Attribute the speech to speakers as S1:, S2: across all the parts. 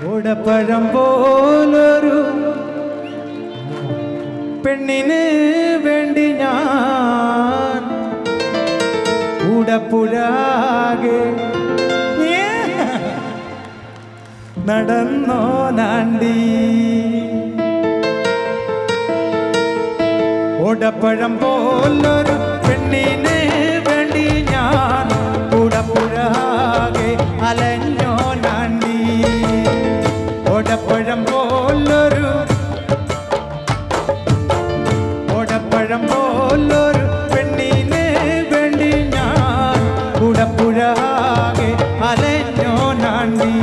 S1: ഓടപ്പഴം പോലൊരു പെണ്ണിന് വേണ്ടി ഞാൻ കൂടപ്പുഴാകെ നടന്നോ നാണ്ടി. ഓടപ്പഴം പോലൊരു പെണ്ണിന് വേണ്ടി ഞാൻ കൂടപ്പുഴാകെ അലഞ്ഞോ നാണ്ടി. ഓടപ്പഴം പോലൊരു പെണ്ണിന് വേണ്ടി ഞാൻ കൂടപ്പുഴാകെ അലഞ്ഞോ നാണ്ടി.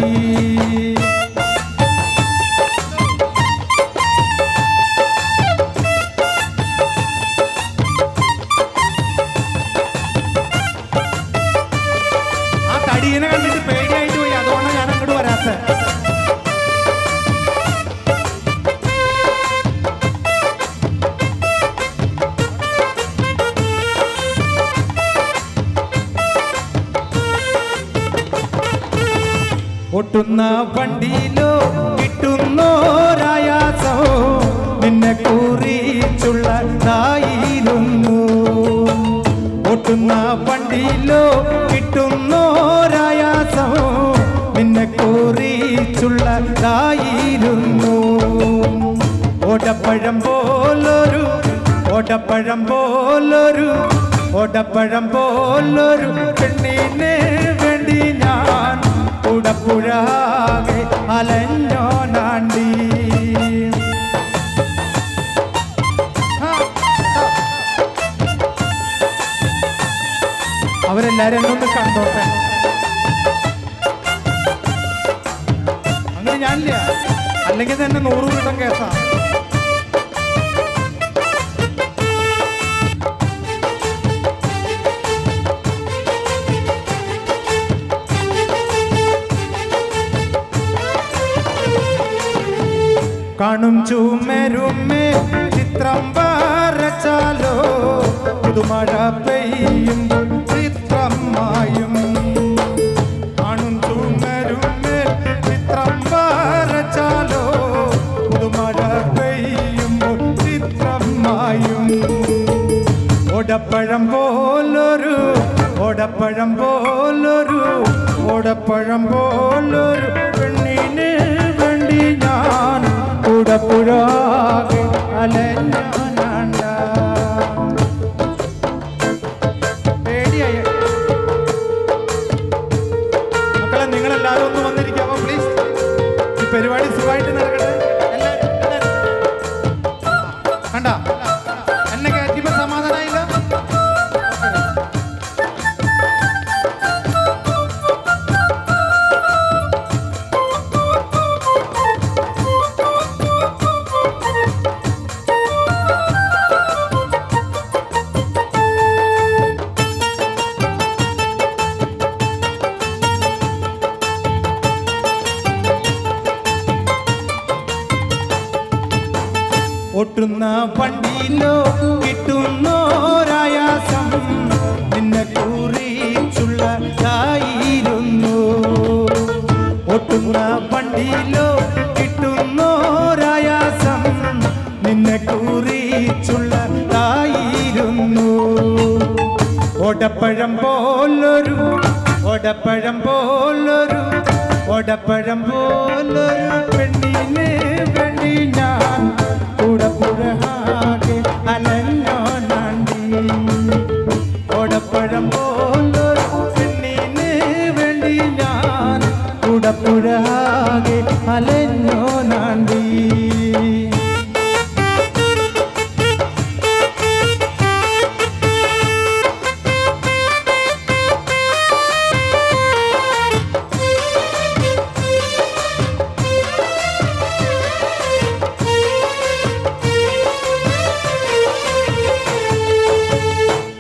S1: ആ തടീനെ കണ്ടിട്ട് പേടിയായിട്ട് പോയി, അതുകൊണ്ടാണ് ഞാൻ അങ്ങോട്ട് വരാത്ത. ഒട്ടുന്ന വണ്ടിയിലോ കിട്ടുന്നോരായാസോ നിന്നെ കുറിച്ചുള്ളതായിരുന്നു. ഒട്ടുന്ന വണ്ടിയിലോ കിട്ടുന്നോരായാസോ നിന്നെ കുറിച്ചുള്ളതായിരുന്നു. ഓടപ്പഴം പോലൊരു പെണ്ണിന് വേണ്ടി ഞാൻ കൂടപ്പുഴാകെ അലഞ്ഞോ നാണ്ടി. അവരെല്ലാരും എന്നൊന്ന് കണ്ടോട്ടെ. അങ്ങനെ ഞാനില്ല, അല്ലെങ്കിൽ തന്നെ 100 വീതം കേസാ. കാണും ചുമരുമേ ചിത്രം വരച്ചാലോ പുതുമഴ പെയ്യും ചിത്രം മായും. കാണും ചുമരുമേ ചിത്രം വരച്ചാലോ പുതുമഴ പെയ്യുമ്പോൾ ചിത്രം മായും. ഓടപ്പഴം പോലൊരു പെണ്ണിന് വേണ്ടി ഞാൻ കൂടപ്പുഴാകെ അലഞ്ഞോ നാണ്ട. പേടിയായ മക്കളെ, നിങ്ങളെല്ലാവരും ഒന്ന് വന്നിരിക്കാമോ പ്ലീസ്? ഈ പരിപാടി സുഖമായിട്ട് നടക്കട്ടെ. കണ്ട എന്നെ കയറ്റിയപ്പോ സമാധാനായില്ല. ഒട്ടുന്ന വണ്ടിയിലോ കിട്ടുന്നോരായാസം നിന്നെ കുറിച്ചുള്ളതായിരുന്നു. ഒട്ടുന്ന വണ്ടിയിലോ കിട്ടുന്നോരായാസം നിന്നെ കുറിച്ചുള്ളതായിരുന്നു. ഓടപ്പഴം പോലൊരു പെണ്ണിന് വേണ്ടി ഞാൻ കൂടപ്പുഴാകെ അലഞ്ഞോ നാണ്ടി. ഓടപ്പഴം പോലൊരു പെണ്ണിന് വേണ്ടി ഞാൻ കൂടപ്പുഴാകെ അലഞ്ഞോ നാണ്ടി.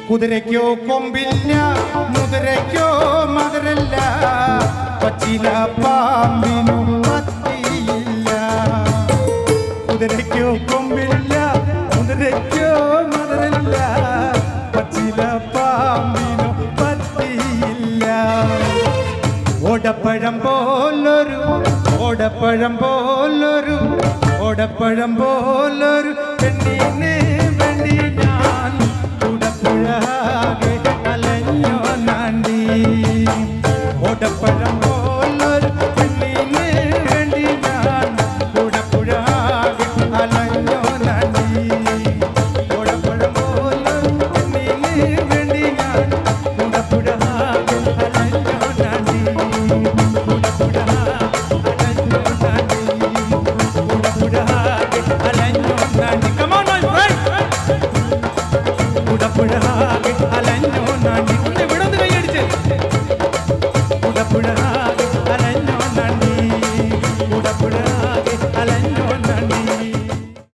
S1: കുതിരയ്ക്കോ കൊമ്പില്ല, മുതിരയ്ക്കോ മധുരല്ല, പച്ചില പാമ്പിനു പത്തിയില്ല. കുതിരയ്ക്കോ കൊമ്പില്ല, മുതിരയ്ക്കോ മധുരല്ല, പച്ചില പാമ്പിനു പത്തിയില്ല. ഓടപ്പഴം പോലൊരു ഓടപ്പഴം പോലൊരു പെണ്ണിനെ വേണ്ടി ഞാൻ കൂടപ്പുഴാകെ അലഞ്ഞോ നാണ്ടി ഓടപ്പഴം പോലൊരു പെണ്ണിനെ വേണ്ടി ഞാൻ കൂടപ്പുഴാകെ അലഞ്ഞോ നാണ്ടി ഓടപ്പഴം പോലൊരു പെണ്ണിനെ വേണ്ടി ഞാൻ കൂടപ്പുഴാകെ അലഞ്ഞോ നാണ്ടി Come on, my friend. Pura pura, alanyo nani.